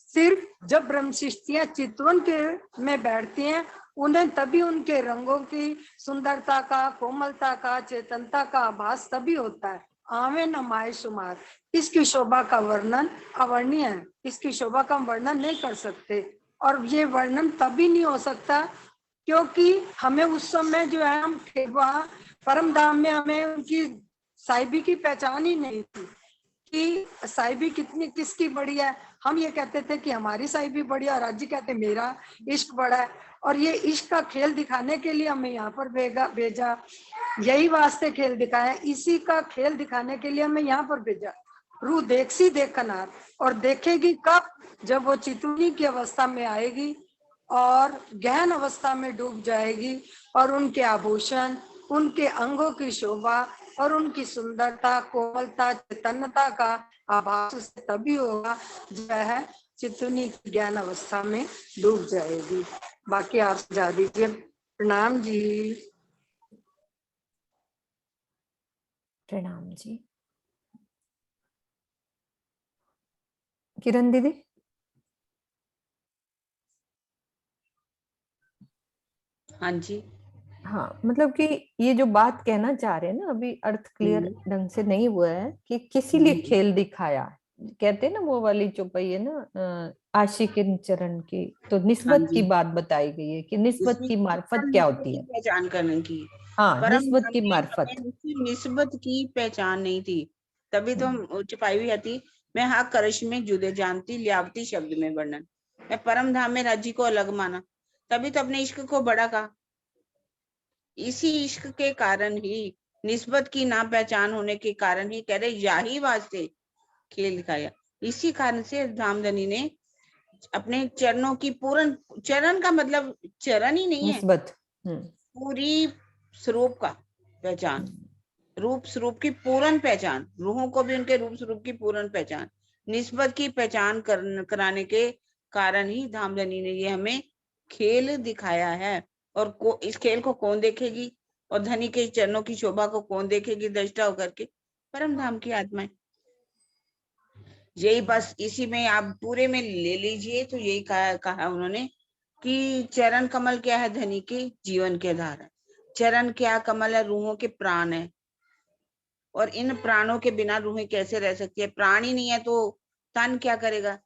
सिर्फ जब ब्रह्म सृष्टियां चितवन के में बैठती हैं, उन्हें तभी उनके रंगों की सुंदरता का, कोमलता का, चेतनता का आभास तभी होता है। आवे न माए शुमार, इसकी शोभा का वर्णन अवर्णीय है। इसकी शोभा का वर्णन नहीं कर सकते, और ये वर्णन तभी नहीं हो सकता क्योंकि हमें उस समय जो है, हम वहाँ परम धाम में हमें उनकी साहिबी की पहचान ही नहीं थी कि साहिबी कितनी किसकी बड़ी है। हम ये कहते थे कि हमारी साहिबी बड़ी है, और राज्य कहते मेरा इश्क बड़ा है। और ये इश्क का खेल दिखाने के लिए हमें यहाँ पर भेजा, यही वास्ते खेल दिखाया, इसी का खेल दिखाने के लिए हमें यहाँ पर भेजा। रूह देखसी देखनार, और देखेगी कब, जब वो चितुनी की अवस्था में आएगी और गहन अवस्था में डूब जाएगी, और उनके आभूषण, उनके अंगों की शोभा और उनकी सुंदरता, कोमलता, चैतन्यता का आभास उसे तभी होगा जो है चितुनी की ज्ञान अवस्था में डूब जाएगी। बाकी आप समझा दीजिए। प्रणाम जी। प्रणाम जी। किरण दीदी। हाँ जी। हाँ मतलब कि ये जो बात कहना चाह रहे हैं ना, अभी अर्थ क्लियर ढंग से नहीं हुआ है कि किसी लिए खेल दिखाया। कहते हैं ना वो वाली चौपाई है ना, आशिकिन चरण की, तो निस्बत की बात बताई गई है कि निस्बत की मार्फत क्या होती है, पहचान करने की। हाँ परम निस्बत की मार्फत। निस्बत की पहचान नहीं थी, तभी तो चुपाई हुई आती। मैं हाँ करश में जुदे जानती लियावती शब्द में वर्णन, मैं परम धाम में राज्य को अलग माना, तभी तो अपने इश्क को बड़ा कहा। इसी इश्क के कारण ही, निस्बत की ना पहचान होने के कारण ही कह रहे याही वास्ते खेल दिखाया। इसी कारण से धामधनी ने अपने चरणों की पूर्ण, चरण का मतलब चरण ही नहीं है, निस्बत पूरी स्वरूप का पहचान, रूप स्वरूप की पूर्ण पहचान, रूहों को भी उनके रूप स्वरूप की पूर्ण पहचान, निस्बत की पहचान कराने के कारण ही धामधनी ने ये हमें खेल दिखाया है। और इस खेल को कौन देखेगी, और धनी के चरणों की शोभा को कौन देखेगी दृष्टा होकर के? परम धाम की आत्माएं। यही बस इसी में आप पूरे में ले लीजिए तो यही कहा उन्होंने कि चरण कमल क्या है, धनी के जीवन के आधार है। चरण क्या कमल है, रूहों के प्राण है, और इन प्राणों के बिना रूहें कैसे रह सकती है? प्राण ही नहीं है तो तन क्या करेगा?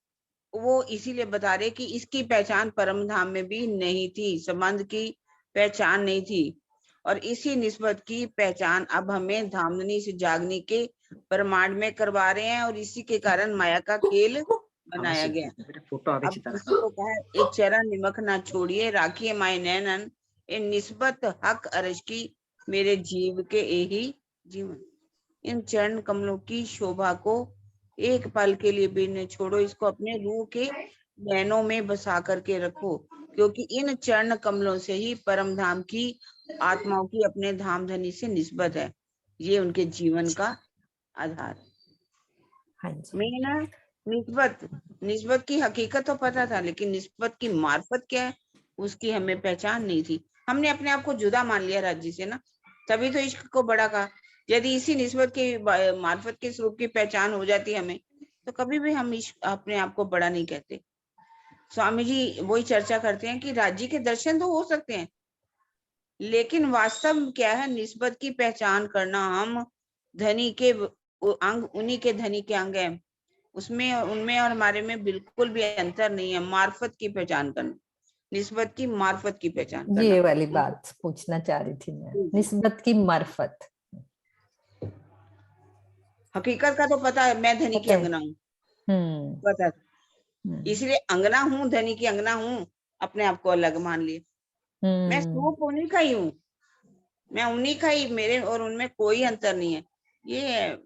वो इसीलिए बता रहे कि इसकी पहचान परम धाम में भी नहीं थी, संबंध की पहचान नहीं थी, और इसी निस्बत की पहचान अब हमें धामधनी से जागने के परमांड में करवा रहे हैं, और इसी के कारण माया का खेल बनाया गया। अब किसी को कहा एक चरण निमक ना छोड़िए, राखिए माय नैनन, इन निस्बत हक अर्श की मेरे जीव के यही जीवन। इन चरण कमलों की शोभा को एक पल के लिए भी न छोड़ो, इसको अपने रूह के नैनों में बसा करके रखो, क्योंकि इन चरण कमलों से ही परम धाम की आत्माओं की अपने धाम धनी से निस्बत है। ये उनके जीवन का आधार है। मेन निस्बत की हकीकत तो पता था, लेकिन निस्बत की मार्फत क्या है उसकी हमें पहचान नहीं थी। हमने अपने आप को जुदा मान लिया राज्य से ना, तभी तो इश्क को बड़ा कहा। यदि इसी निस्बत की मार्फत के स्वरूप की पहचान हो जाती हमें, तो कभी भी हम अपने आप को बड़ा नहीं कहते। स्वामी जी वही चर्चा करते हैं कि राज्य के दर्शन तो हो सकते हैं, लेकिन वास्तव क्या है, निस्बत की पहचान करना। हम धनी के अंग, उन्हीं के धनी के अंग है, उसमें उनमें और हमारे में बिल्कुल भी अंतर नहीं है। मार्फत की पहचान करना, निस्बत की मार्फत की पहचान करना, ये वाली बात पूछना चाह रही थी मैं, निस्बत की मार्फत। हकीकत का तो पता है, मैं धनी की अंगना हूँ, पता, इसलिए अंगना हूँ, धनी की अंगना हूँ, अपने आप को अलग मान लिए। मैं स्वरूप उन्हीं का ही हूँ, मैं उन्हीं का ही, मेरे और उनमें कोई अंतर नहीं है। ये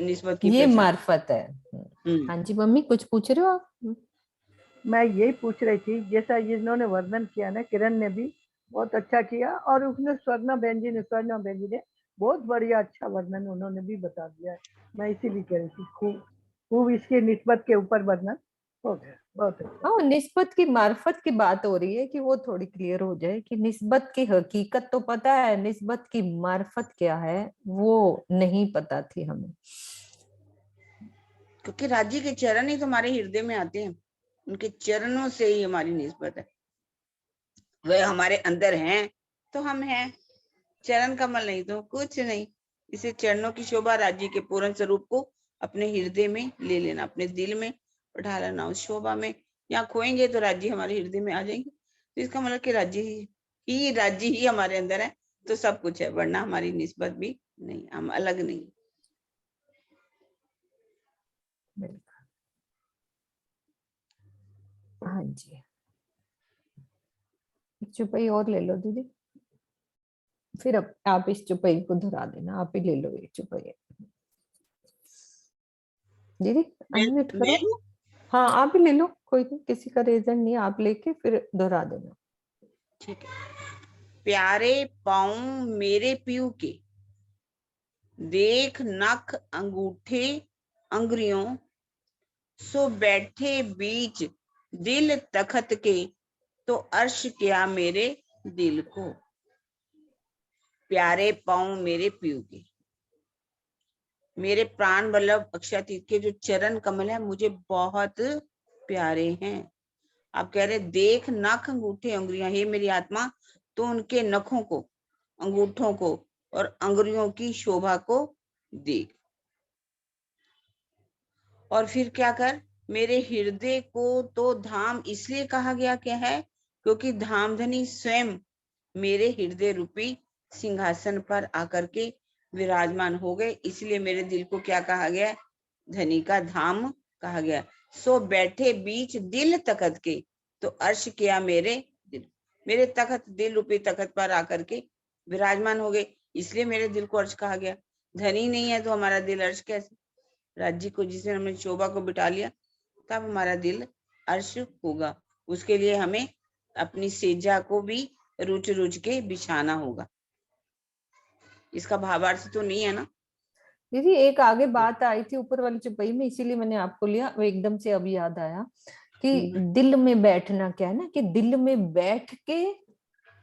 निस्बत की ये पहचान, मार्फत है। हाँ जी मम्मी कुछ पूछ रहे हो आप? मैं यही पूछ रही थी, जैसा इन्होंने वर्णन किया ना, किरण ने भी बहुत अच्छा किया, और उसने स्वर्णा बहन जी ने बहुत बढ़िया अच्छा वर्णन उन्होंने भी बता दिया है। मैं इसीलिए कह रही थी, खूब इसके निस्बत के ऊपर वर्णन हो गया, बहुत अच्छा। हाँ, निस्बत की मार्फत की बात हो रही है कि वो थोड़ी क्लियर हो जाए कि निस्बत की हकीकत तो पता है, निस्बत की मार्फत क्या है वो नहीं पता थी हमें। क्योंकि राज्य के चरण ही तुम्हारे हृदय में आते हैं, उनके चरणों से ही हमारी निस्बत है। वह हमारे अंदर हैं तो हम हैं, चरण कमल नहीं तो कुछ नहीं। इसे चरणों की शोभा, राज्य के पूर्ण स्वरूप को अपने हृदय में ले लेना, अपने दिल में बैठा लेना, उस शोभा में। यहाँ खोएंगे तो राज्य हमारे हृदय में आ जाएंगे, तो इसका मतलब कि राज्य ही हमारे अंदर है, तो सब कुछ है, वरना हमारी निस्बत भी नहीं, हम अलग नहीं। हाँ जी, चुपई और ले लो दीदी, फिर अब आप इस चुपई को धरा देना, आप ही ले लो ये चुपई दीदी, अनम्यूट करो। हाँ आप ही ले लो, कोई नहीं, किसी का रीजन नहीं, आप लेके फिर दोहरा देना। ठीक है। प्यारे पाँव मेरे पीऊ के, देख नख अंगूठे अंगुरियों, सो बैठे बीच दिल तखत के, तो अर्श क्या मेरे दिल को। प्यारे पाँव मेरे पीऊ के, मेरे प्राण वल्लभ अक्षातीत के जो चरण कमल है मुझे बहुत प्यारे हैं। आप कह रहे देख नख अंगूठे अंगुरियां, हे मेरी आत्मा तो उनके नखों को, अंगूठों को और अंगुरियों की शोभा को देख, और फिर क्या कर, मेरे हृदय को तो धाम इसलिए कहा गया क्या है, क्योंकि धामधनी स्वयं मेरे हृदय रूपी सिंहासन पर आकर के विराजमान हो गए, इसलिए मेरे दिल को क्या कहा गया, धनी का धाम कहा गया। सो बैठे बीच दिल तखत के, तो अर्श किया मेरे दिल, मेरे तखत, दिल रूपी तखत पर आकर के विराजमान हो गए, इसलिए मेरे दिल को अर्श कहा गया। धन ही नहीं है तो हमारा दिल अर्श कैसे? राज्य को जिसे हमने शोभा को बिठा लिया तब हमारा दिल अर्श होगा। उसके लिए हमें अपनी सेजा को भी रुच रुच के बिछाना होगा। इसका भावार्थ तो नहीं है ना दीदी? एक आगे बात आई थी ऊपर वाली चौपाई में, इसीलिए मैंने आपको लिया, वो एकदम से अभी याद आया कि दिल में बैठना क्या है ना, कि दिल में बैठ के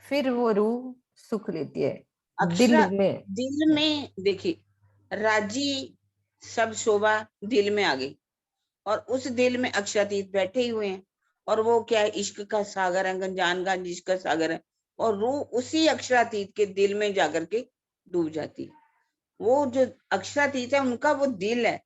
फिर वो रूह सुख लेती है। दिल में देखिए, राजी सब शोभा दिल में आ गई और उस दिल में अक्षरातीत बैठे ही हुए हैं, और वो क्या है, इश्क का सागर है, गंजानगंज इश्क का सागर है, और रूह उसी अक्षरातीत के दिल में जाकर के डूब जाती है। वो जो अक्षरातीत है उनका वो दिल है,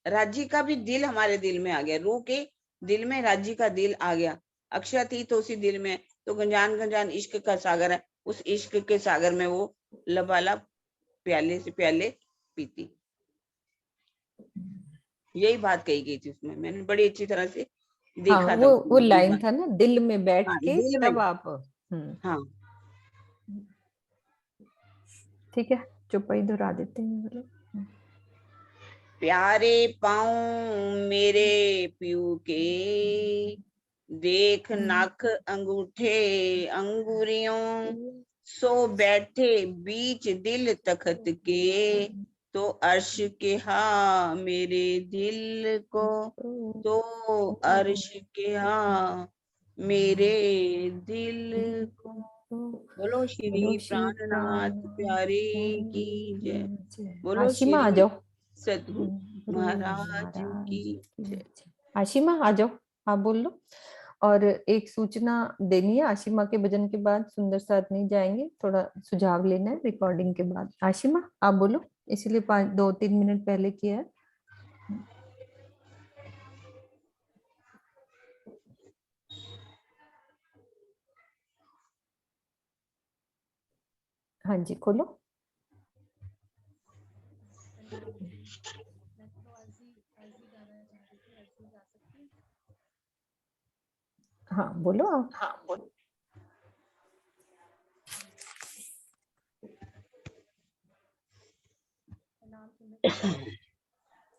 राजी का भी दिल हमारे दिल में आ गया, रूह के दिल में राजी का दिल आ गया, अक्षरातीत उसी दिल में, तो गंजान गंजान इश्क का सागर है, उस इश्क के सागर में वो लबालब प्याले से प्याले पीती। यही बात कही गई थी उसमें, मैंने बड़ी अच्छी तरह से देखा हाँ, था। वो लाइन था ना, दिल में बैठ हाँ, के दिल में। तब आप। हाँ ठीक है, चौपाई दोहरा देते हैं। प्यारे पाँव मेरे पीऊ के, देख नख अंगूठे अंगूरियों, सो बैठे बीच दिल तखत के, तो अर्श के हा मेरे दिल को, तो अर्श के हा मेरे दिल को। बोलो श्री प्राणनाथ प्यारे की जय। बोलो आशिमा आ श्री जाओ, सतगुरु महाराज की जय। आशिमा आ जाओ, आप बोल लो। और एक सूचना देनी है, आशिमा के भजन के बाद सुंदर साथ नहीं जाएंगे, थोड़ा सुझाव लेना है रिकॉर्डिंग के बाद। आशिमा आप बोलो, इसीलिए 2-3 मिनट पहले किया है। हाँ जी, खोलो। हाँ बोलो आप। हाँ बोलो।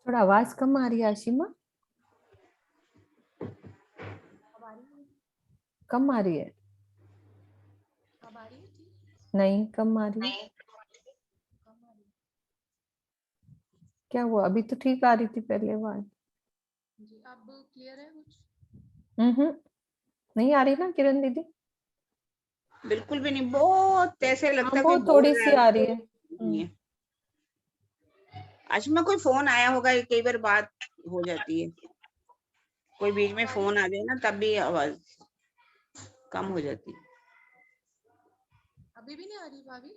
थोड़ा आवाज कम आ रही है आशिमा, कम आ रही है। नहीं, कम आ रही है। क्या हुआ? अभी तो ठीक आ रही थी पहले आवाज। अब क्लियर है कुछ? नहीं आ रही ना किरण दीदी? बिल्कुल भी नहीं, बहुत ऐसे लगता है कोई बहुत बोल थोड़ी रहा सी आ रही है। नहीं है। आज में कोई फोन आया होगा, कई बार बात हो जाती है, कोई बीच में फोन आ जाए ना तब भी आवाज कम हो जाती है। अभी भी नहीं आ रही भाभी?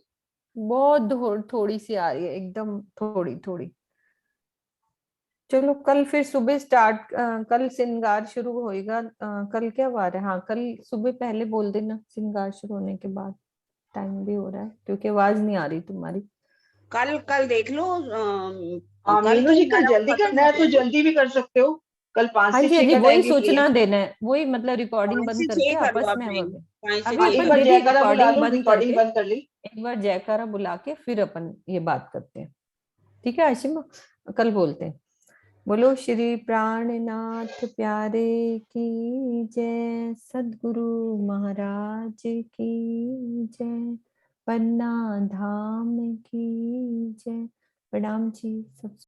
बहुत थोड़ी सी आ रही है, एकदम थोड़ी थोड़ी। चलो कल फिर सुबह स्टार्ट, कल श्रृंगार शुरू होएगा। कल क्या वार है? हाँ, कल सुबह पहले बोल देना श्रृंगार शुरू होने के बाद। टाइम भी हो रहा है क्योंकि आवाज नहीं आ रही तुम्हारी। कल देख लो। हाँ कल मीनू तो जी, कल हमारा जल्दी खत्म करना हो है तो जाएगा। जल्दी भी कर सकते हो। कल 5 हाँ से जी, 6 जी का वही टाइमिंग लिए। सूचना देना है, वही मतलब रिकॉर्डिंग 5 बंद से करके 6 कर लो आपस में आपने, हम 5 से अभी हाँ, 6 एक अपन बार दीदी जयकारा बुला रिकॉर्डिंग लो, बंद रिकॉर्डिंग करके, बंद कर ली। एक बार जयकारा बुला के फिर अपन ये बात करते हैं। ठीक है आशिमा, कल बोलते हैं। बोलो श्री प्राणनाथ प्यारे की जय, सदगुरु महाराज की जय, पन्ना धाम की जय। प्रणाम जी सब।